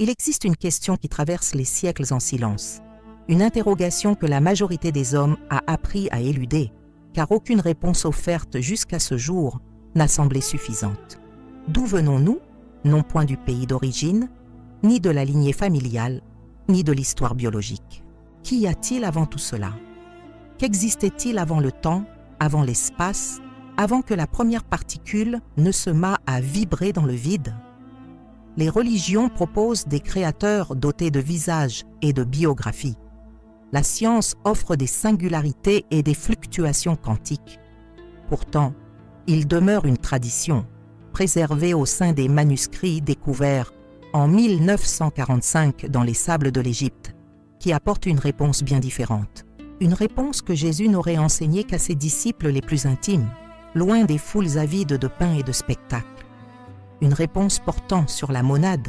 Il existe une question qui traverse les siècles en silence, une interrogation que la majorité des hommes a appris à éluder, car aucune réponse offerte jusqu'à ce jour n'a semblé suffisante. D'où venons-nous, non point du pays d'origine, ni de la lignée familiale, ni de l'histoire biologique? Qu'y a-t-il avant tout cela? Qu'existait-il avant le temps, avant l'espace, avant que la première particule ne se mât à vibrer dans le vide? Les religions proposent des créateurs dotés de visages et de biographies. La science offre des singularités et des fluctuations quantiques. Pourtant, il demeure une tradition, préservée au sein des manuscrits découverts en 1945 dans les sables de l'Égypte, qui apporte une réponse bien différente. Une réponse que Jésus n'aurait enseignée qu'à ses disciples les plus intimes, loin des foules avides de pain et de spectacles. Une réponse portant sur la monade,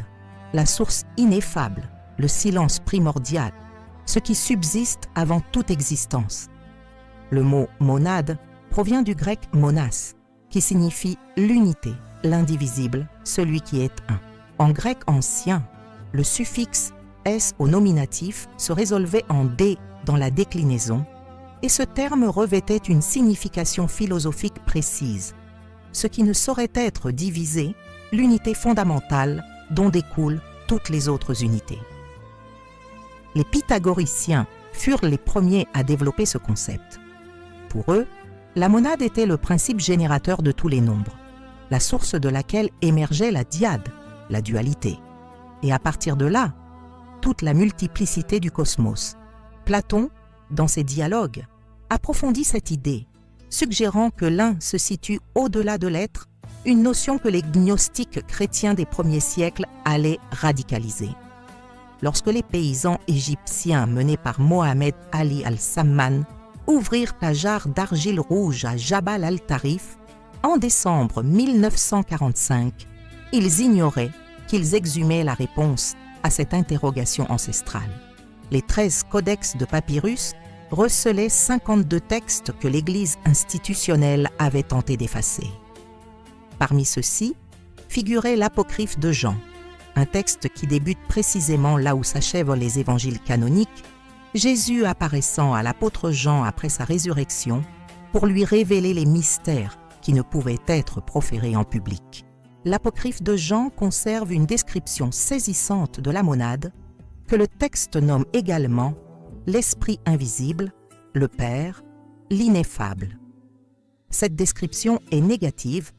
la source ineffable, le silence primordial, ce qui subsiste avant toute existence. Le mot monade provient du grec monas, qui signifie l'unité, l'indivisible, celui qui est un. En grec ancien, le suffixe s au nominatif se résolvait en d dans la déclinaison, et ce terme revêtait une signification philosophique précise, ce qui ne saurait être divisé, l'unité fondamentale dont découlent toutes les autres unités. Les pythagoriciens furent les premiers à développer ce concept. Pour eux, la monade était le principe générateur de tous les nombres, la source de laquelle émergeait la dyade, la dualité, et à partir de là, toute la multiplicité du cosmos. Platon, dans ses dialogues, approfondit cette idée, suggérant que l'un se situe au-delà de l'être, une notion que les gnostiques chrétiens des premiers siècles allaient radicaliser. Lorsque les paysans égyptiens menés par Mohamed Ali al-Samman ouvrirent la jarre d'argile rouge à Jabal al-Tarif, en décembre 1945, ils ignoraient qu'ils exhumaient la réponse à cette interrogation ancestrale. Les 13 codex de papyrus recelaient 52 textes que l'Église institutionnelle avait tenté d'effacer. Parmi ceux-ci figurait l'apocryphe de Jean, un texte qui débute précisément là où s'achèvent les évangiles canoniques, Jésus apparaissant à l'apôtre Jean après sa résurrection pour lui révéler les mystères qui ne pouvaient être proférés en public. L'apocryphe de Jean conserve une description saisissante de la monade que le texte nomme également l'Esprit invisible, le Père, l'ineffable. Cette description est négative,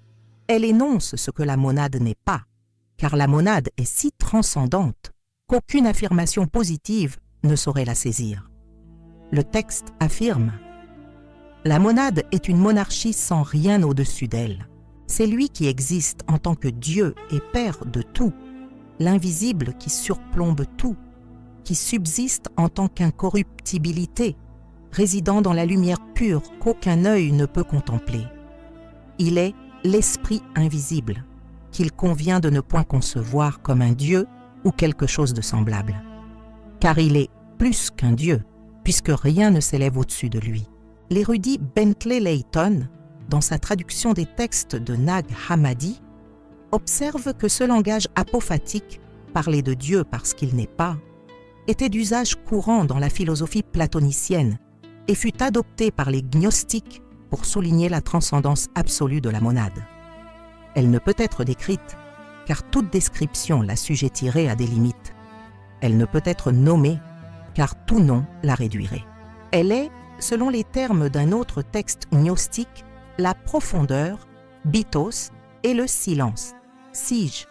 elle énonce ce que la monade n'est pas, car la monade est si transcendante qu'aucune affirmation positive ne saurait la saisir. Le texte affirme « La monade est une monarchie sans rien au-dessus d'elle. C'est lui qui existe en tant que Dieu et Père de tout, l'invisible qui surplombe tout, qui subsiste en tant qu'incorruptibilité, résidant dans la lumière pure qu'aucun œil ne peut contempler. Il est l'Esprit invisible, qu'il convient de ne point concevoir comme un Dieu ou quelque chose de semblable. Car il est plus qu'un Dieu, puisque rien ne s'élève au-dessus de lui. » L'érudit Bentley Layton, dans sa traduction des textes de Nag Hammadi, observe que ce langage apophatique, parler de Dieu parce qu'il n'est pas, était d'usage courant dans la philosophie platonicienne et fut adopté par les gnostiques pour souligner la transcendance absolue de la monade. Elle ne peut être décrite, car toute description l'assujettirait à des limites. Elle ne peut être nommée, car tout nom la réduirait. Elle est, selon les termes d'un autre texte gnostique, la profondeur, bitos, et le silence, sige.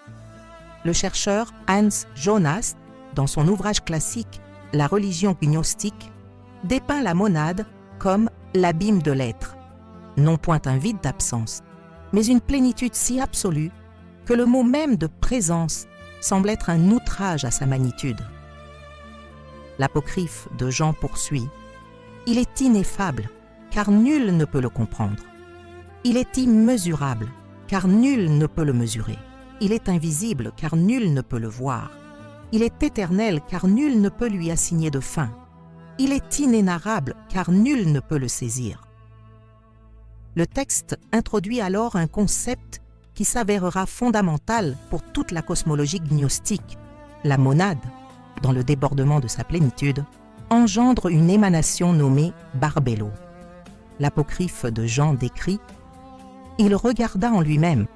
Le chercheur Hans Jonas, dans son ouvrage classique « La religion gnostique », dépeint la monade comme l'abîme de l'être, non point un vide d'absence, mais une plénitude si absolue que le mot même de présence semble être un outrage à sa magnitude. L'apocryphe de Jean poursuit « Il est ineffable, car nul ne peut le comprendre. Il est immesurable, car nul ne peut le mesurer. Il est invisible, car nul ne peut le voir. Il est éternel, car nul ne peut lui assigner de fin. Il est inénarrable, car nul ne peut le saisir. » Le texte introduit alors un concept qui s'avérera fondamental pour toute la cosmologie gnostique, La monade, dans le débordement de sa plénitude, engendre une émanation nommée Barbelo. L'apocryphe de Jean décrit « Il regarda en lui-même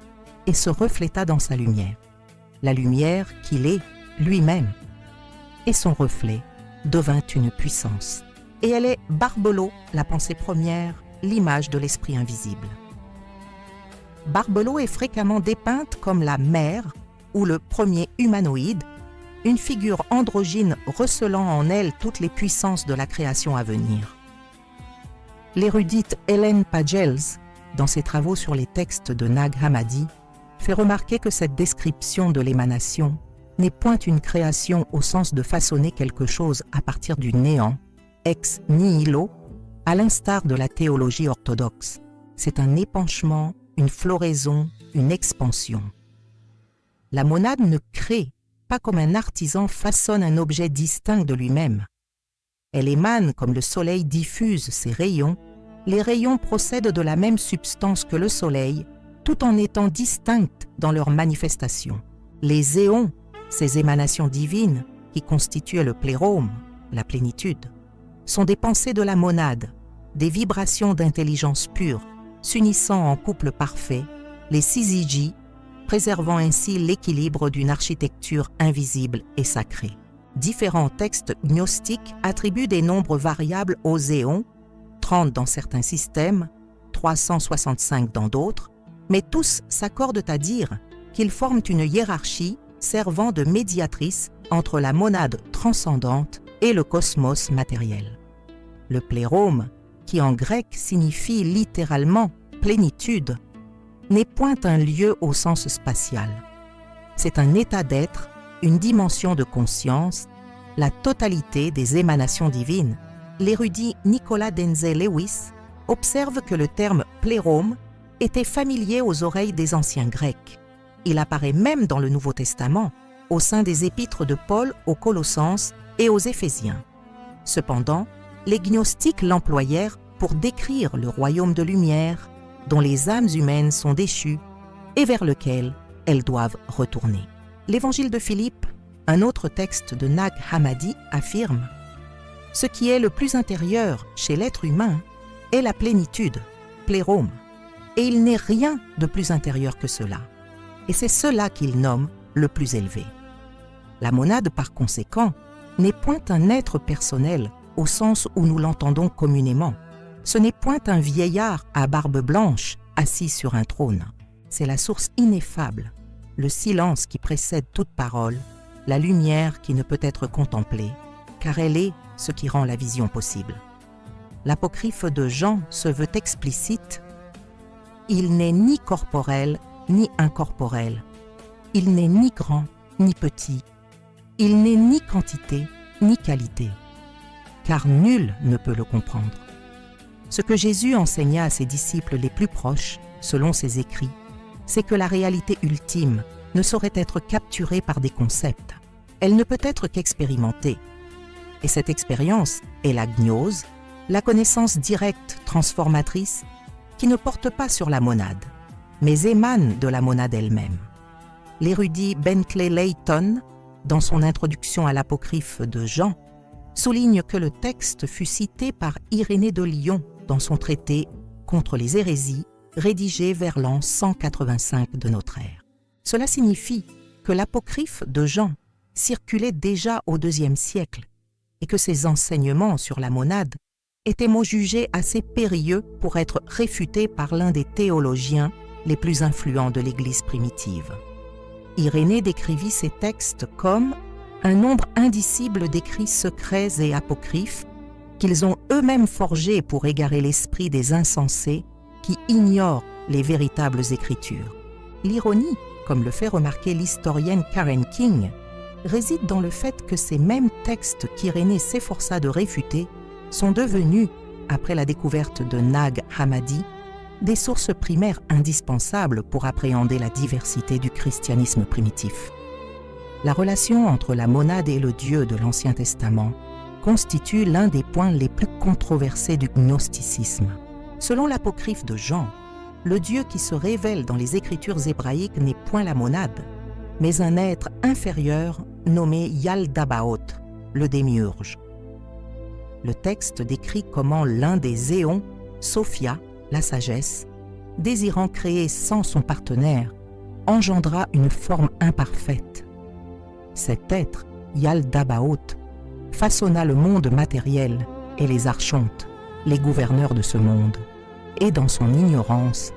et se refléta dans sa lumière, la lumière qu'il est lui-même, et son reflet devint une puissance. Et elle est Barbelo, la pensée première, l'image de l'esprit invisible. » Barbelo est fréquemment dépeinte comme la mère ou le premier humanoïde, une figure androgyne recelant en elle toutes les puissances de la création à venir. L'érudite Hélène Pagels, dans ses travaux sur les textes de Nag Hammadi, fait remarquer que cette description de l'émanation n'est point une création au sens de façonner quelque chose à partir du néant, ex nihilo, à l'instar de la théologie orthodoxe. C'est un épanchement, une floraison, une expansion. La monade ne crée pas comme un artisan façonne un objet distinct de lui-même. Elle émane comme le soleil diffuse ses rayons. Les rayons procèdent de la même substance que le soleil, tout en étant distinctes dans leur manifestation. Les éons, ces émanations divines qui constituent le plérôme, la plénitude, sont des pensées de la monade, des vibrations d'intelligence pure, s'unissant en couple parfait, les syzygies, préservant ainsi l'équilibre d'une architecture invisible et sacrée. Différents textes gnostiques attribuent des nombres variables aux éons, 30 dans certains systèmes, 365 dans d'autres, mais tous s'accordent à dire qu'ils forment une hiérarchie servant de médiatrice entre la monade transcendante et le cosmos matériel. Le plérôme, qui en grec signifie littéralement plénitude, n'est point un lieu au sens spatial. C'est un état d'être, une dimension de conscience, la totalité des émanations divines. L'érudit Nicolas Denzel Lewis observe que le terme plérôme était familier aux oreilles des anciens Grecs. Il apparaît même dans le Nouveau Testament, au sein des épîtres de Paul aux Colossenses et aux Éphésiens. Cependant, les gnostiques l'employèrent pour décrire le royaume de lumière dont les âmes humaines sont déchues et vers lequel elles doivent retourner. L'Évangile de Philippe, un autre texte de Nag Hammadi, affirme « Ce qui est le plus intérieur chez l'être humain est la plénitude, plérôme, et il n'est rien de plus intérieur que cela. Et c'est cela qu'il nomme le plus élevé. » La monade, par conséquent, n'est point un être personnel au sens où nous l'entendons communément. Ce n'est point un vieillard à barbe blanche assis sur un trône. C'est la source ineffable, le silence qui précède toute parole, la lumière qui ne peut être contemplée, car elle est ce qui rend la vision possible. L'apocryphe de Jean se veut explicite. Il n'est ni corporel ni incorporel. Il n'est ni grand ni petit. Il n'est ni quantité ni qualité. Car nul ne peut le comprendre. Ce que Jésus enseigna à ses disciples les plus proches, selon ses écrits, c'est que la réalité ultime ne saurait être capturée par des concepts. Elle ne peut être qu'expérimentée. Et cette expérience est la gnose, la connaissance directe transformatrice qui ne porte pas sur la monade, mais émane de la monade elle-même. L'érudit Bentley Layton, dans son introduction à l'apocryphe de Jean, souligne que le texte fut cité par Irénée de Lyon dans son traité contre les hérésies, rédigé vers l'an 185 de notre ère. Cela signifie que l'apocryphe de Jean circulait déjà au IIe siècle et que ses enseignements sur la monade étaient mots jugés assez périlleux pour être réfutés par l'un des théologiens les plus influents de l'Église primitive. Irénée décrivit ces textes comme un nombre indicible d'écrits secrets et apocryphes qu'ils ont eux-mêmes forgés pour égarer l'esprit des insensés qui ignorent les véritables écritures. L'ironie, comme le fait remarquer l'historienne Karen King, réside dans le fait que ces mêmes textes qu'Irénée s'efforça de réfuter sont devenus, après la découverte de Nag Hammadi, des sources primaires indispensables pour appréhender la diversité du christianisme primitif. La relation entre la monade et le Dieu de l'Ancien Testament constitue l'un des points les plus controversés du gnosticisme. Selon l'apocryphe de Jean, le Dieu qui se révèle dans les Écritures hébraïques n'est point la monade, mais un être inférieur nommé Yaldabaoth, le démiurge. Le texte décrit comment l'un des éons, Sophia, la sagesse, désirant créer sans son partenaire, engendra une forme imparfaite. Cet être, Yaldabaoth, façonna le monde matériel et les archontes, les gouverneurs de ce monde, et dans son ignorance,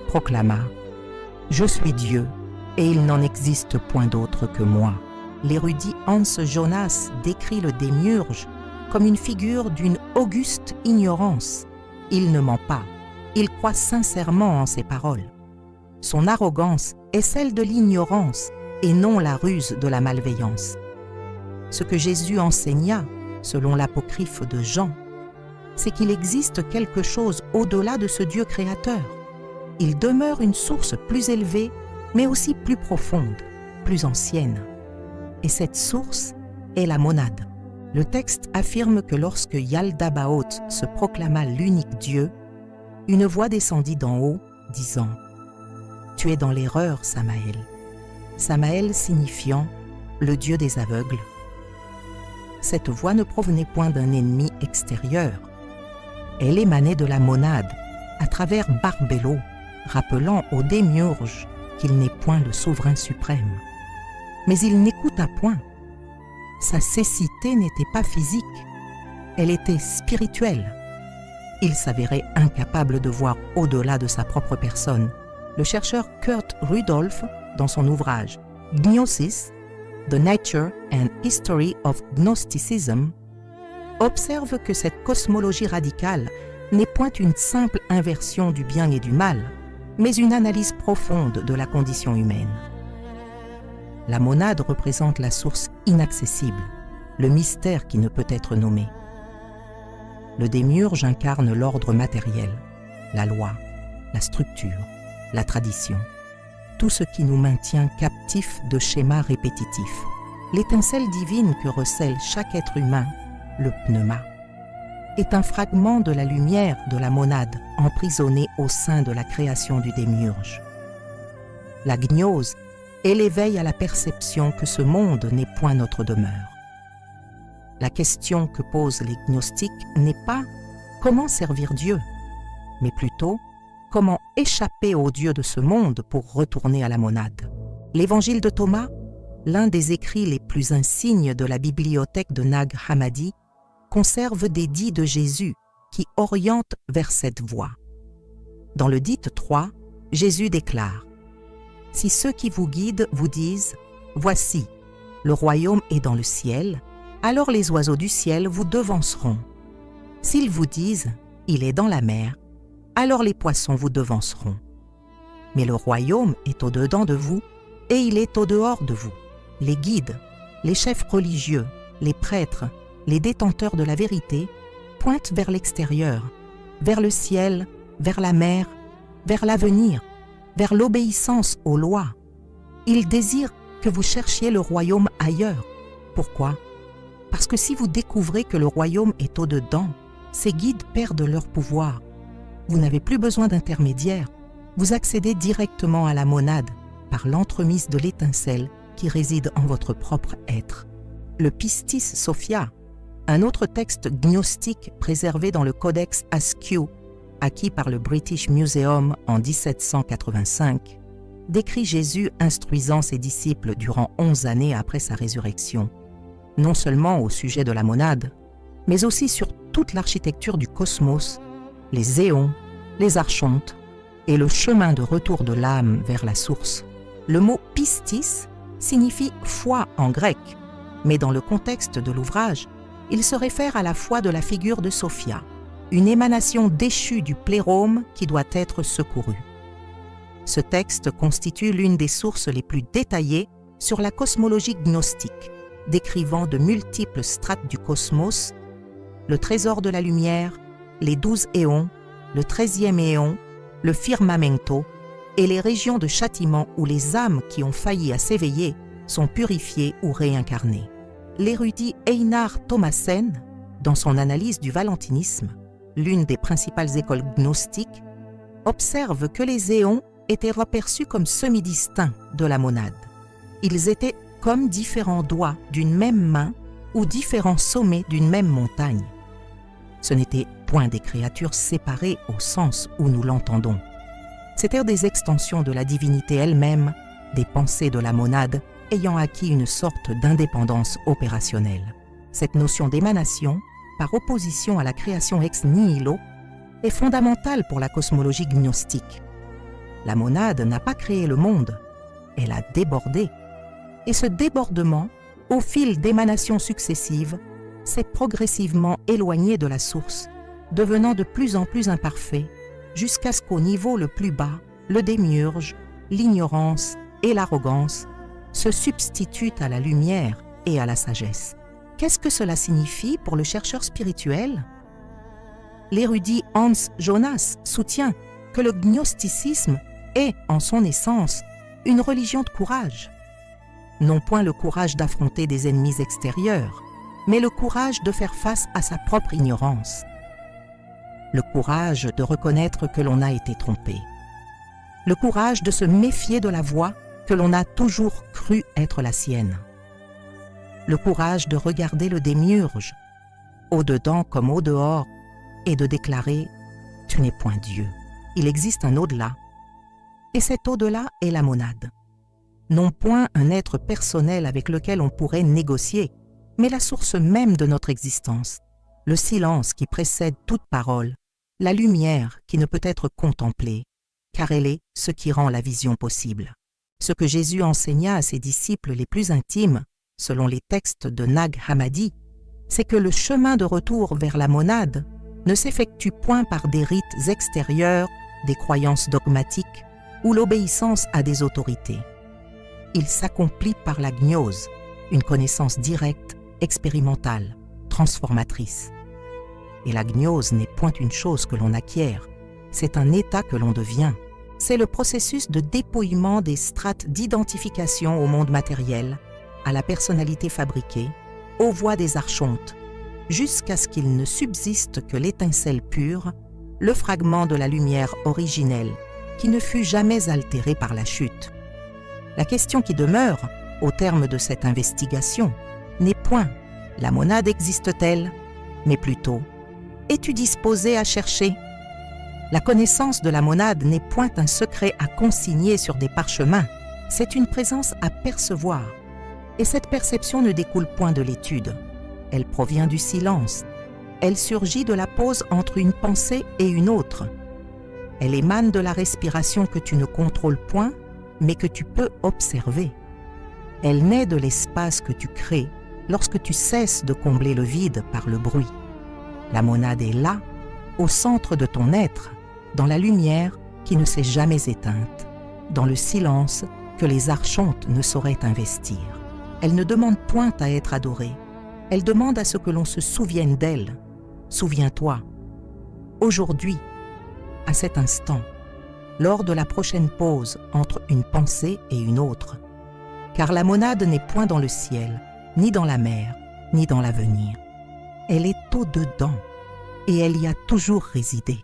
proclama « Je suis Dieu, et il n'en existe point d'autre que moi ». L'érudit Hans Jonas décrit le démiurge comme une figure d'une auguste ignorance. Il ne ment pas, il croit sincèrement en ses paroles. Son arrogance est celle de l'ignorance et non la ruse de la malveillance. Ce que Jésus enseigna, selon l'apocryphe de Jean, c'est qu'il existe quelque chose au-delà de ce Dieu créateur. Il demeure une source plus élevée, mais aussi plus profonde, plus ancienne. Et cette source est la monade. Le texte affirme que lorsque Yaldabaoth se proclama l'unique Dieu, une voix descendit d'en haut, disant « Tu es dans l'erreur, Samaël ». Samaël signifiant « le Dieu des aveugles ». Cette voix ne provenait point d'un ennemi extérieur. Elle émanait de la monade, à travers Barbelo, rappelant au démiurge qu'il n'est point le souverain suprême. Mais il n'écouta point. Sa cécité n'était pas physique, elle était spirituelle. Il s'avérait incapable de voir au-delà de sa propre personne. Le chercheur Kurt Rudolph, dans son ouvrage « Gnosis, The Nature and History of Gnosticism », observe que cette cosmologie radicale n'est point une simple inversion du bien et du mal, mais une analyse profonde de la condition humaine. La monade représente la source inaccessible, le mystère qui ne peut être nommé. Le démiurge incarne l'ordre matériel, la loi, la structure, la tradition, tout ce qui nous maintient captifs de schémas répétitifs. L'étincelle divine que recèle chaque être humain, le pneuma, est un fragment de la lumière de la monade emprisonnée au sein de la création du démiurge. La gnose est l'éveil à la perception que ce monde n'est point notre demeure. La question que posent les gnostiques n'est pas « comment servir Dieu ?», mais plutôt « comment échapper au Dieu de ce monde pour retourner à la monade ?» L'évangile de Thomas, l'un des écrits les plus insignes de la bibliothèque de Nag Hammadi, conserve des dits de Jésus qui orientent vers cette voie. Dans le Dite 3, Jésus déclare « Si ceux qui vous guident vous disent « Voici, le royaume est dans le ciel », alors les oiseaux du ciel vous devanceront. S'ils vous disent « Il est dans la mer », alors les poissons vous devanceront. Mais le royaume est au-dedans de vous et il est au-dehors de vous. Les guides, les chefs religieux, les prêtres, les détenteurs de la vérité pointent vers l'extérieur, vers le ciel, vers la mer, vers l'avenir, vers l'obéissance aux lois. Ils désirent que vous cherchiez le royaume ailleurs. Pourquoi ? Parce que si vous découvrez que le royaume est au-dedans, ces guides perdent leur pouvoir. Vous n'avez plus besoin d'intermédiaires. Vous accédez directement à la monade par l'entremise de l'étincelle qui réside en votre propre être. Le Pistis Sophia, un autre texte gnostique préservé dans le Codex Askew, acquis par le British Museum en 1785, décrit Jésus instruisant ses disciples durant 11 années après sa résurrection, non seulement au sujet de la monade, mais aussi sur toute l'architecture du cosmos, les éons, les archontes et le chemin de retour de l'âme vers la source. Le mot « pistis » signifie « foi » en grec, mais dans le contexte de l'ouvrage, il se réfère à la foi de la figure de Sophia, une émanation déchue du plérôme qui doit être secourue. Ce texte constitue l'une des sources les plus détaillées sur la cosmologie gnostique, décrivant de multiples strates du cosmos, le trésor de la lumière, les 12 éons, le 13e éon, le firmamento et les régions de châtiment où les âmes qui ont failli à s'éveiller sont purifiées ou réincarnées. L'érudit Einar Thomassen, dans son analyse du valentinisme, l'une des principales écoles gnostiques, observe que les éons étaient reperçus comme semi-distincts de la monade. Ils étaient comme différents doigts d'une même main ou différents sommets d'une même montagne. Ce n'étaient point des créatures séparées au sens où nous l'entendons. C'étaient des extensions de la divinité elle-même, des pensées de la monade ayant acquis une sorte d'indépendance opérationnelle. Cette notion d'émanation, par opposition à la création ex nihilo, est fondamentale pour la cosmologie gnostique. La monade n'a pas créé le monde, elle a débordé. Et ce débordement, au fil d'émanations successives, s'est progressivement éloigné de la source, devenant de plus en plus imparfait, jusqu'à ce qu'au niveau le plus bas, le démiurge, l'ignorance et l'arrogance se substituent à la lumière et à la sagesse. Qu'est-ce que cela signifie pour le chercheur spirituel? L'érudit Hans Jonas soutient que le gnosticisme est, en son essence, une religion de courage. Non point le courage d'affronter des ennemis extérieurs, mais le courage de faire face à sa propre ignorance. Le courage de reconnaître que l'on a été trompé. Le courage de se méfier de la voie que l'on a toujours cru être la sienne. Le courage de regarder le démiurge, au-dedans comme au-dehors, et de déclarer « Tu n'es point Dieu, il existe un au-delà ». Et cet au-delà est la monade. Non point un être personnel avec lequel on pourrait négocier, mais la source même de notre existence, le silence qui précède toute parole, la lumière qui ne peut être contemplée, car elle est ce qui rend la vision possible. Ce que Jésus enseigna à ses disciples les plus intimes, selon les textes de Nag Hammadi, c'est que le chemin de retour vers la monade ne s'effectue point par des rites extérieurs, des croyances dogmatiques ou l'obéissance à des autorités. Il s'accomplit par la gnose, une connaissance directe, expérimentale, transformatrice. Et la gnose n'est point une chose que l'on acquiert, c'est un état que l'on devient. C'est le processus de dépouillement des strates d'identification au monde matériel, à la personnalité fabriquée, aux voies des archontes, jusqu'à ce qu'il ne subsiste que l'étincelle pure, le fragment de la lumière originelle, qui ne fut jamais altéré par la chute. La question qui demeure, au terme de cette investigation, n'est point « la monade existe-t-elle ?», mais plutôt « es-tu disposé à chercher ?» La connaissance de la monade n'est point un secret à consigner sur des parchemins, c'est une présence à percevoir. Et cette perception ne découle point de l'étude. Elle provient du silence. Elle surgit de la pause entre une pensée et une autre. Elle émane de la respiration que tu ne contrôles point, mais que tu peux observer. Elle naît de l'espace que tu crées lorsque tu cesses de combler le vide par le bruit. La monade est là, au centre de ton être, dans la lumière qui ne s'est jamais éteinte, dans le silence que les archontes ne sauraient investir. Elle ne demande point à être adorée, elle demande à ce que l'on se souvienne d'elle. Souviens-toi, aujourd'hui, à cet instant, lors de la prochaine pause entre une pensée et une autre, car la monade n'est point dans le ciel, ni dans la mer, ni dans l'avenir. Elle est au-dedans, et elle y a toujours résidé.